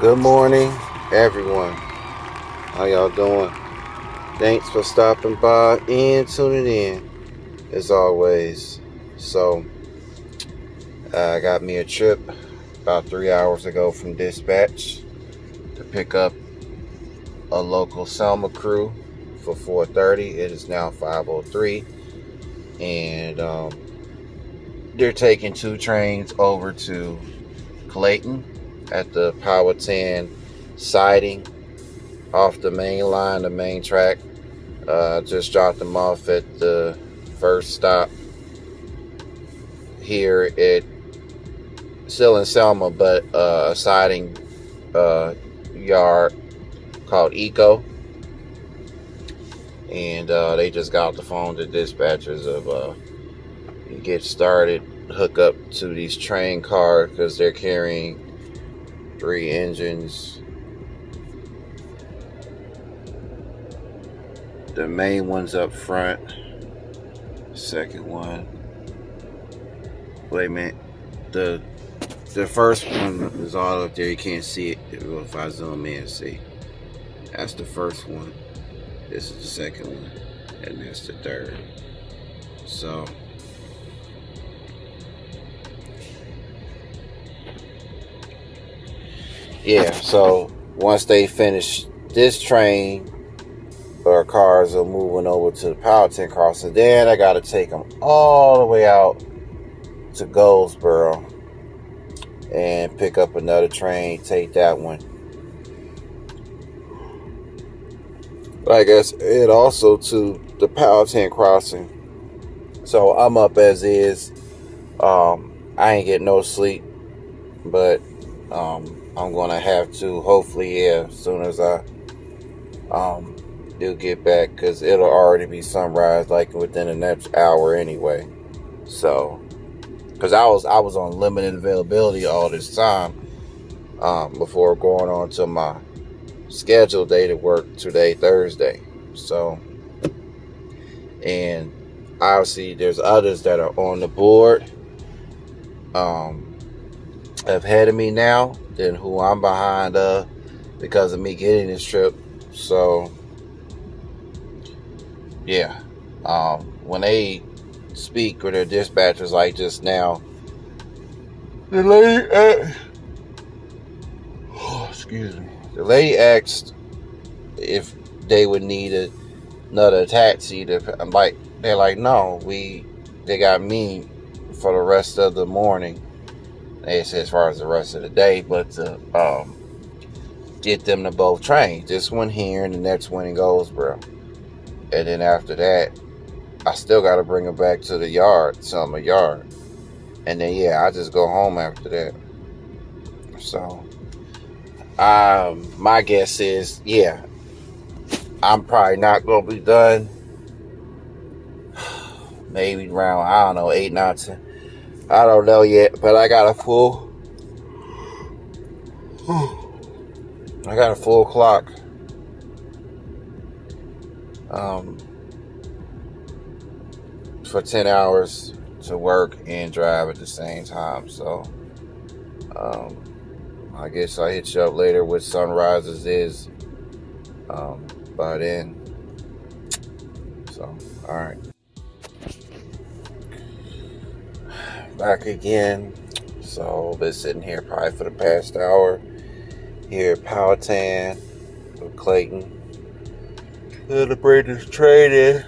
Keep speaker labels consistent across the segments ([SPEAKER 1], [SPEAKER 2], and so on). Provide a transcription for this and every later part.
[SPEAKER 1] Good morning, everyone. How y'all doing? Thanks for stopping by and tuning in, as always. So, I got me a trip about 3 hours ago from dispatch to pick up a local Selma crew for 4:30. It is now 5:03, and they're taking 2 trains over to Clayton at the Powhatan siding off the main line, the main track. Just dropped them off at the first stop here at still in Selma, but a siding yard called Eco. And they just got off the phone to dispatchers of get started, hook up to these train cars because they're carrying 3 engines. The main one's up front. Second one. Wait a minute. The first one is all up there. You can't see it. If I zoom in, see. That's the first one. This is the second one. And that's the third. So yeah, so once they finish this train, our cars are moving over to the Powhatan crossing. Then I got to take them all the way out to Goldsboro and pick up another train, take that one. I guess it also to the Powhatan crossing. So I'm up as is. I ain't getting no sleep, but I'm gonna have to hopefully, as soon as I do get back, because it'll already be sunrise like within the next hour anyway. So because I was on limited availability all this time before going on to my scheduled day to work today, Thursday. So, and obviously there's others that are on the board ahead of me now than who I'm behind because of me getting this trip. So yeah, when they speak or their dispatchers like just now, the lady asked if they would need another taxi to, they're like, no, they got me for the rest of the morning. They said as far as the rest of the day, but to get them to both trains, this one here and the next one in Goldsboro. And then after that, I still got to bring them back to the yard, Selma yard. And then, yeah, I just go home after that. So, my guess is, yeah, I'm probably not going to be done. Maybe around, I don't know, 8, 9, 10. I don't know yet, but I got a full clock. For 10 hours to work and drive at the same time. So, I guess I'll hit you up later with sunrises is by then. So, alright. Back again. So, been sitting here probably for the past hour here at Powhatan with Clayton. To bring this train in.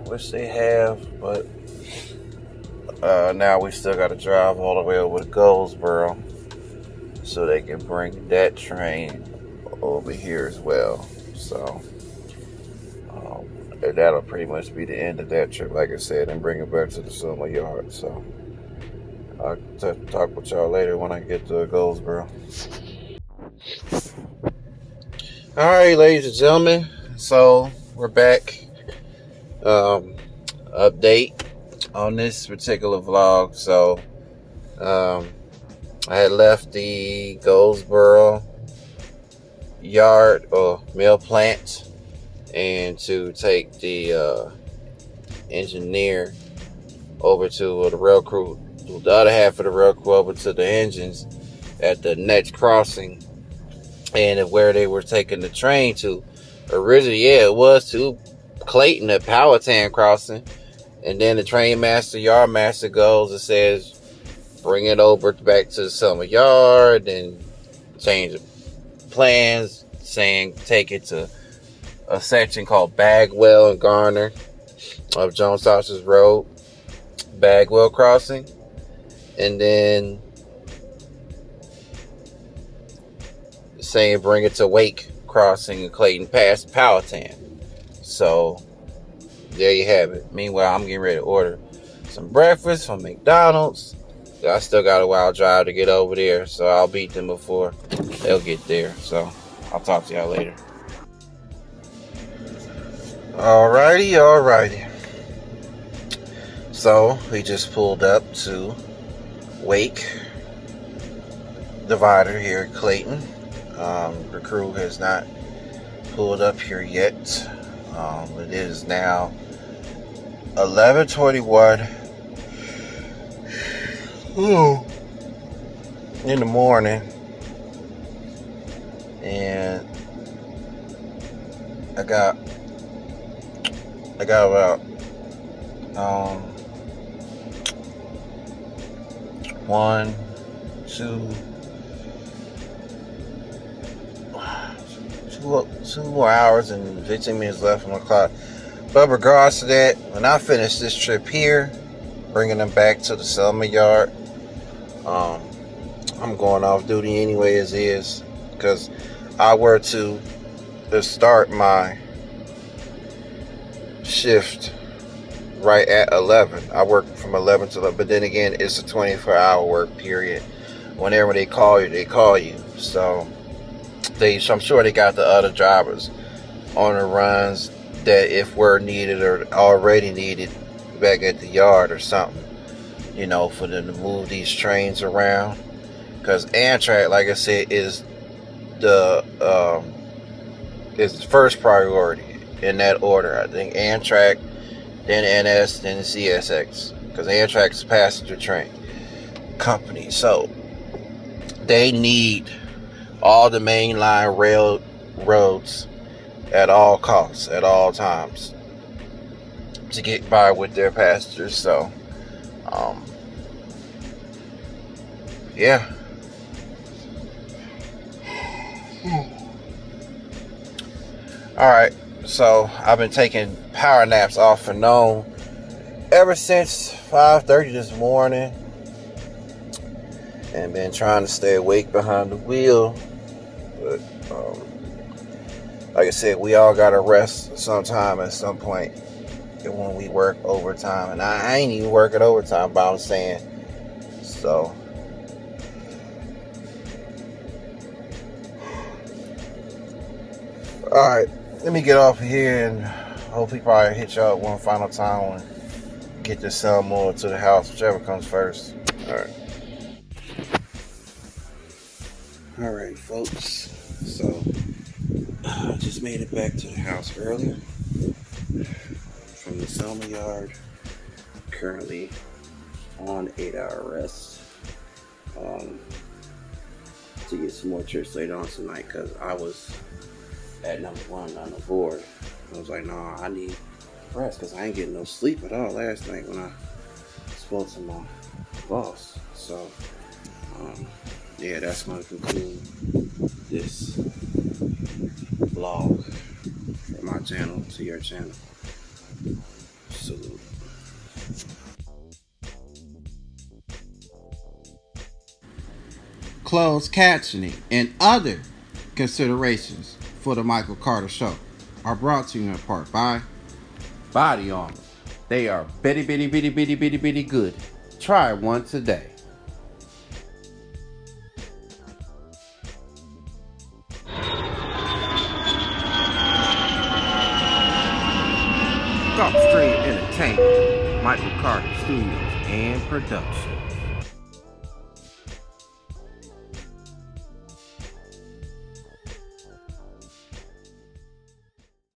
[SPEAKER 1] Which they have, but now we still got to drive all the way over to Goldsboro so they can bring that train over here as well. So that'll pretty much be the end of that trip, like I said, and bring it back to the Selma yard. So I'll talk with y'all later when I get to Goldsboro. All right, ladies and gentlemen, so we're back. Update on this particular vlog. So I had left the Goldsboro yard or mill plant and to take the engineer over to the the other half of the rail crew over to the engines at the next crossing, and where they were taking the train to. Originally, yeah, it was to Clayton at Powhatan crossing, and then the train master, yard master goes and says, bring it over back to the Selma yard, and change the plans, saying take it to a section called Bagwell and Garner of Jones Sausage Road, Bagwell crossing, and then saying bring it to Wake crossing and Clayton past Powhatan. So there you have it. Meanwhile, I'm getting ready to order some breakfast from McDonald's. I still got a while drive to get over there, so I'll beat them before they'll get there. So I'll talk to y'all later. Alrighty. So we just pulled up to Wake Divider here at Clayton. The crew has not pulled up here yet. It is now 11:21 in the morning, and I got about 2 more hours and 15 minutes left on the clock. But regards to that, when I finish this trip here, bringing them back to the Selma yard, I'm going off duty anyway as is, because I were to start my shift right at 11. I work from 11 to 11, but then again, it's a 24-hour work period. Whenever they call you. So I'm sure they got the other drivers on the runs that if were needed or already needed back at the yard or something, for them to move these trains around. Because Amtrak, like I said, is the first priority in that order. I think Amtrak, then NS, then CSX, because Amtrak's a passenger train company, so they need all the mainline railroads at all costs, at all times, to get by with their passengers. So, yeah. Alright, so I've been taking power naps off and on ever since 5:30 this morning, and been trying to stay awake behind the wheel. But like I said, we all gotta rest sometime at some point when we work overtime, and I ain't even working overtime, but I'm saying so. Alright, let me get off of here and hopefully probably hit y'all one final time and get this Selma to the house, whichever comes first. Alright, folks. So I just made it back to the house earlier from the Selma yard. Currently on 8-hour rest. To get some more trips later on tonight, because I was at number 1 on the board. I was like, nah, I need rest, because I ain't getting no sleep at all last night when I spoke to my boss. So, yeah, that's going to conclude this vlog from my channel to your channel. Salute. Closed captioning and other considerations for the Michael Carter Show are brought to you in part by Body Armor. They are bitty good. Try one today. Gulfstream Entertainment, Michael Carter Studios and Production.